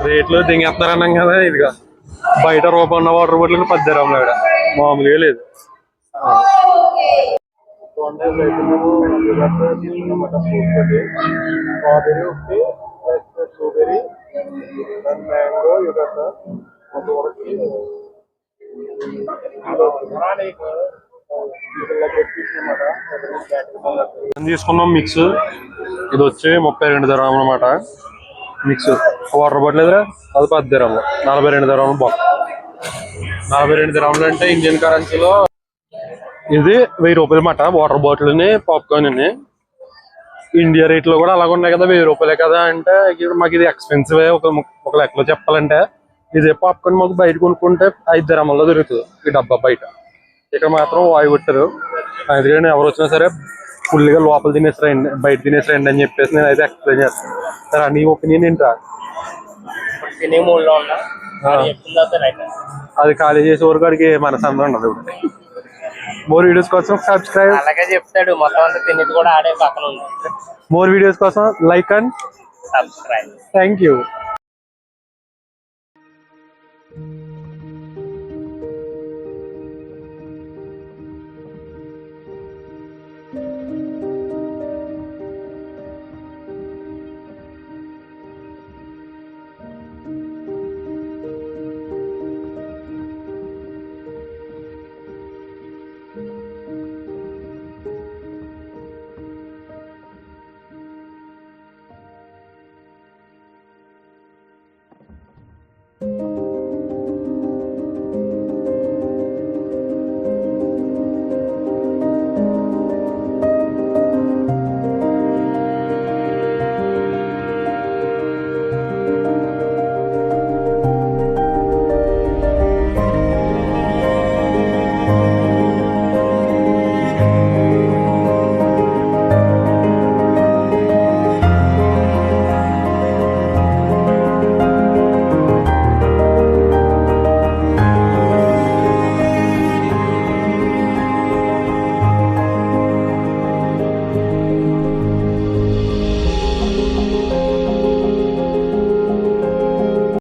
రేట్లు దింగేస్తున్నారన్నాం కదా, ఇదిగా బయట రూపాయి ఉన్న వాటర్ బాటిల్ 10 ఇక్కడ మామూలుగా లేదు. స్ట్రాబెరీ ఒకటి, స్ట్రాబెరీ మ్యాంగో యుగత తీసుకున్నాం మిక్స్. ఇది వచ్చి 32 ధరలు అనమాట. మిక్స్ వాటర్ బాటిల్ ఎదురా అది 10 ధరలు, 42 ధరలు బాక్స్. 42 ధరలు అంటే ఇండియన్ కరెన్సీలో ఇది 1000 రూపాయలు అన్నమాట. వాటర్ బాటిల్ ని పాప్కార్న్ అని ఇండియా రేట్ లో కూడా అలాగ ఉన్నాయి కదా, 1000 రూపాయలే కదా అంటే ఇప్పుడు మాకు ఇది ఎక్స్పెన్సివ్. ఒక లెక్కలో చెప్పాలంటే ఇదే పాప్కార్న్ మాకు బయట కొనుక్కుంటే 5 ధరల్లో దొరుకుతుంది ఈ డబ్బా బయట. ఇక్కడ మాత్రం వాయు కొట్టారు. అందుకని ఎవరు వచ్చినా సరే ఫుల్గా లోపల తినేసి రండి, బయట తినేసి రండి అని చెప్పేసి నేను అయితే ఎక్స్ప్లెయిన్ చేస్తాను. సరే నీ ఒపీనియన్ ఏంట్రా? అది ఖాళీ చేసే వరకు అడిగి మనసు ఉండదు. మోర్ వీడియోస్ కోసం సబ్స్క్రైబ్. అలాగే చెప్తాడు మొత్తం అంతా తినేది కూడా ఆడే పక్కన ఉంది. మోర్ వీడియోస్ కోసం like and subscribe. Thank you.